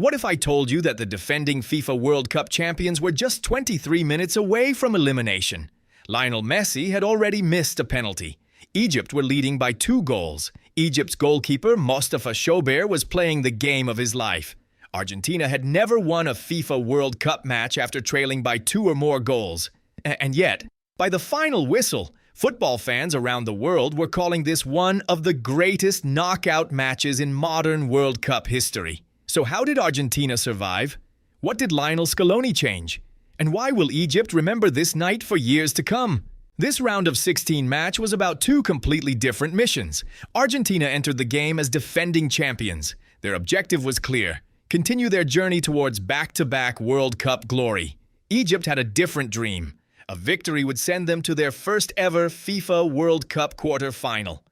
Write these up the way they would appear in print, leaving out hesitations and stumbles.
What if I told you that the defending FIFA World Cup champions were just 23 minutes away from elimination? Lionel Messi had already missed a penalty. Egypt were leading by 2 goals. Egypt's goalkeeper, Mostafa Shobeir, was playing the game of his life. Argentina had never won a FIFA World Cup match after trailing by 2 or more goals. And yet, by the final whistle, football fans around the world were calling this one of the greatest knockout matches in modern World Cup history. So how did Argentina survive? What did Lionel Scaloni change? And why will Egypt remember this night for years to come? This round of 16 match was about 2 completely different missions. Argentina entered the game as defending champions. Their objective was clear: continue their journey towards back-to-back World Cup glory. Egypt had a different dream. A victory would send them to their first ever FIFA World Cup quarter-final.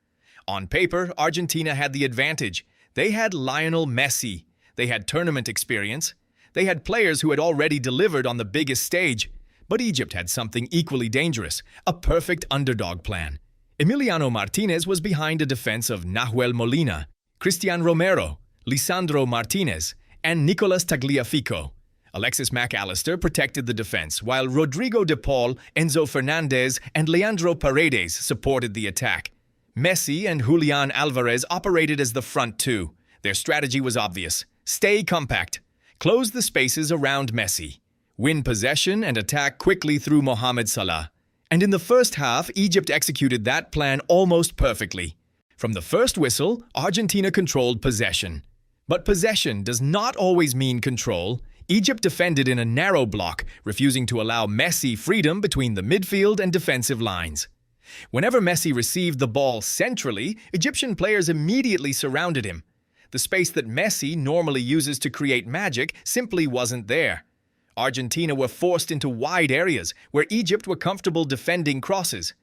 On paper, Argentina had the advantage. They had Lionel Messi. They had tournament experience. They had players who had already delivered on the biggest stage. But Egypt had something equally dangerous: a perfect underdog plan. Emiliano Martinez was behind a defense of Nahuel Molina, Cristian Romero, Lisandro Martinez, and Nicolas Tagliafico. Alexis Mac Allister protected the defense, while Rodrigo de Paul, Enzo Fernández, and Leandro Paredes supported the attack. Messi and Julian Alvarez operated as the front two. Their strategy was obvious: stay compact, close the spaces around Messi, win possession, and attack quickly through Mohamed Salah. And in the first half, Egypt executed that plan almost perfectly. From the first whistle, Argentina controlled possession. But possession does not always mean control. Egypt defended in a narrow block, refusing to allow Messi freedom between the midfield and defensive lines. Whenever Messi received the ball centrally, Egyptian players immediately surrounded him. The space that Messi normally uses to create magic simply wasn't there. Argentina were forced into wide areas where Egypt were comfortable defending crosses.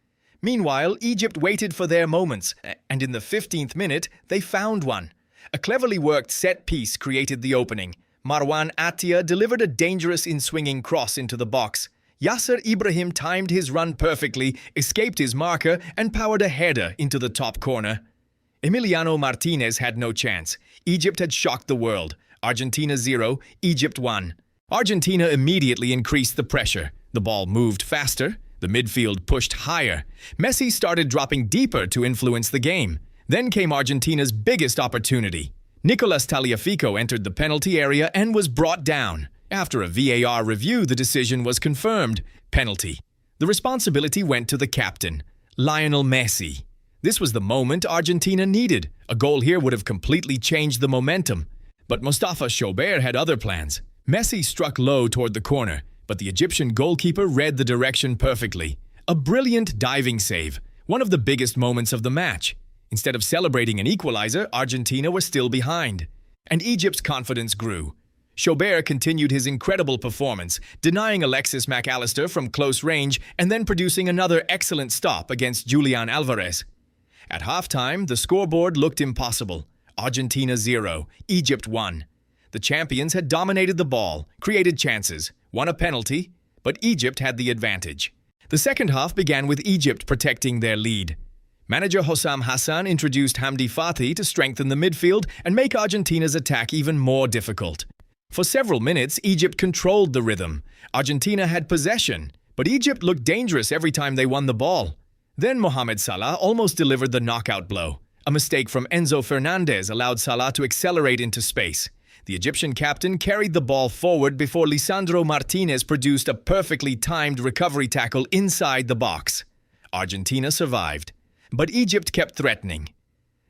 Meanwhile, Egypt waited for their moments, and in the 15th minute, they found one. A cleverly worked set piece created the opening. Marwan Attia delivered a dangerous in-swinging cross into the box. Yasser Ibrahim timed his run perfectly, escaped his marker, and powered a header into the top corner. Emiliano Martinez had no chance. Egypt had shocked the world. Argentina 0, Egypt 1. Argentina immediately increased the pressure. The ball moved faster. The midfield pushed higher. Messi started dropping deeper to influence the game. Then came Argentina's biggest opportunity. Nicolas Tagliafico entered the penalty area and was brought down. After a VAR review, the decision was confirmed: penalty. The responsibility went to the captain, Lionel Messi. This was the moment Argentina needed. A goal here would have completely changed the momentum. But Mostafa Shobeir had other plans. Messi struck low toward the corner, but the Egyptian goalkeeper read the direction perfectly. A brilliant diving save, one of the biggest moments of the match. Instead of celebrating an equalizer, Argentina were still behind. And Egypt's confidence grew. Shobeir continued his incredible performance, denying Alexis Mac Allister from close range and then producing another excellent stop against Julian Alvarez. At halftime, the scoreboard looked impossible. Argentina 0, Egypt 1. The champions had dominated the ball, created chances, won a penalty, but Egypt had the advantage. The second half began with Egypt protecting their lead. Manager Hossam Hassan introduced Hamdi Fathi to strengthen the midfield and make Argentina's attack even more difficult. For several minutes, Egypt controlled the rhythm. Argentina had possession, but Egypt looked dangerous every time they won the ball. Then Mohamed Salah almost delivered the knockout blow. A mistake from Enzo Fernández allowed Salah to accelerate into space. The Egyptian captain carried the ball forward before Lisandro Martinez produced a perfectly timed recovery tackle inside the box. Argentina survived, but Egypt kept threatening.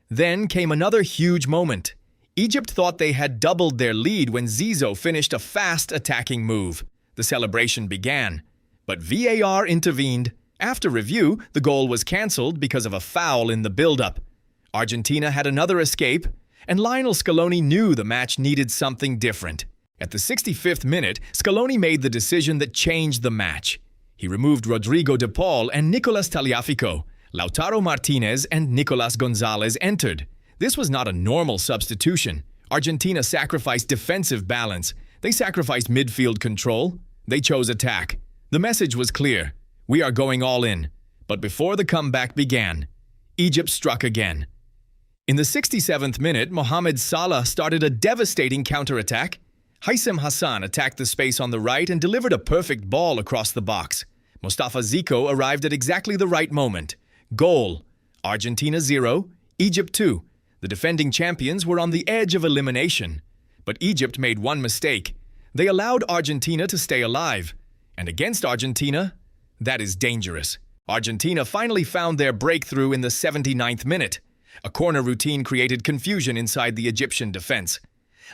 Then came another huge moment. Egypt thought they had doubled their lead when Zizou finished a fast attacking move. The celebration began, but VAR intervened. After review, the goal was cancelled because of a foul in the build-up. Argentina had another escape, and Lionel Scaloni knew the match needed something different. At the 65th minute, Scaloni made the decision that changed the match. He removed Rodrigo de Paul and Nicolas Tagliafico. Lautaro Martinez and Nicolas Gonzalez entered. This was not a normal substitution. Argentina sacrificed defensive balance. They sacrificed midfield control. They chose attack. The message was clear: we are going all in. But before the comeback began, Egypt struck again. In the 67th minute, Mohamed Salah started a devastating counterattack. Haitham Hassan attacked the space on the right and delivered a perfect ball across the box. Mostafa Ziko arrived at exactly the right moment. Goal. Argentina 0, Egypt 2. The defending champions were on the edge of elimination. But Egypt made one mistake. They allowed Argentina to stay alive. And against Argentina, that is dangerous. Argentina finally found their breakthrough in the 79th minute. A corner routine created confusion inside the Egyptian defense.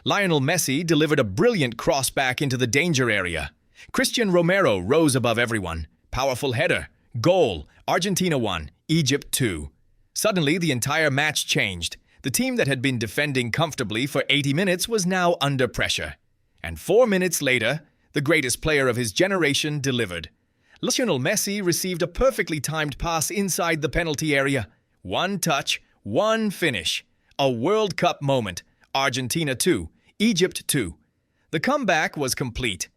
Lionel Messi delivered a brilliant cross back into the danger area. Cristian Romero rose above everyone. Powerful header. Goal. Argentina 1, Egypt 2. Suddenly, the entire match changed. The team that had been defending comfortably for 80 minutes was now under pressure. And 4 minutes later, the greatest player of his generation delivered. Lionel Messi received a perfectly timed pass inside the penalty area. One touch, one finish. A World Cup moment. Argentina 2, Egypt 2. The comeback was complete.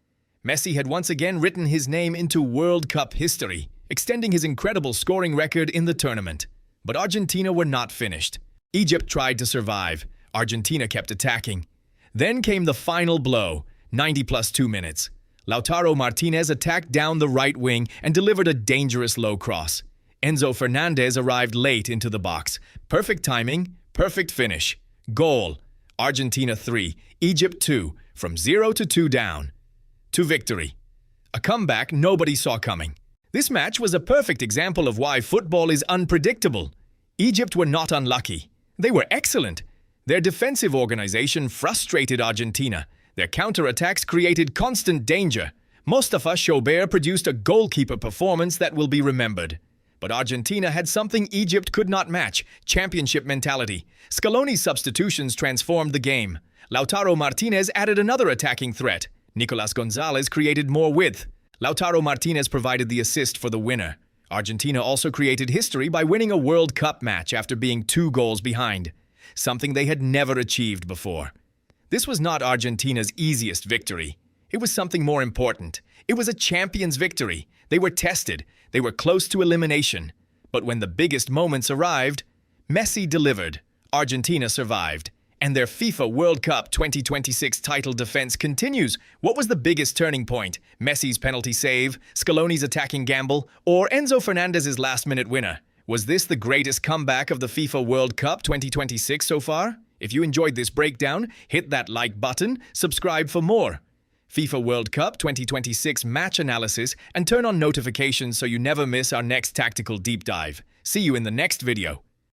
Messi had once again written his name into World Cup history, extending his incredible scoring record in the tournament. But Argentina were not finished. Egypt tried to survive. Argentina kept attacking. Then came the final blow, 90 plus 2 minutes. Lautaro Martinez attacked down the right wing and delivered a dangerous low cross. Enzo Fernández arrived late into the box. Perfect timing, perfect finish. Goal. Argentina 3, Egypt 2, from 0 to 2 down. To victory. A comeback nobody saw coming. This match was a perfect example of why football is unpredictable. Egypt were not unlucky. They were excellent. Their defensive organization frustrated Argentina. Their counterattacks created constant danger. Mostafa Shobeir produced a goalkeeper performance that will be remembered. But Argentina had something Egypt could not match: championship mentality. Scaloni's substitutions transformed the game. Lautaro Martinez added another attacking threat. Nicolas Gonzalez created more width. Lautaro Martinez provided the assist for the winner. Argentina also created history by winning a World Cup match after being 2 goals behind, something they had never achieved before. This was not Argentina's easiest victory. It was something more important. It was a champion's victory. They were tested. They were close to elimination. But when the biggest moments arrived, Messi delivered. Argentina survived. And their FIFA World Cup 2026 title defense continues. What was the biggest turning point? Messi's penalty save, Scaloni's attacking gamble, or Enzo Fernandez's last-minute winner? Was this the greatest comeback of the FIFA World Cup 2026 so far? If you enjoyed this breakdown, hit that like button, subscribe for more. FIFA World Cup 2026 match analysis, and turn on notifications so you never miss our next tactical deep dive. See you in the next video.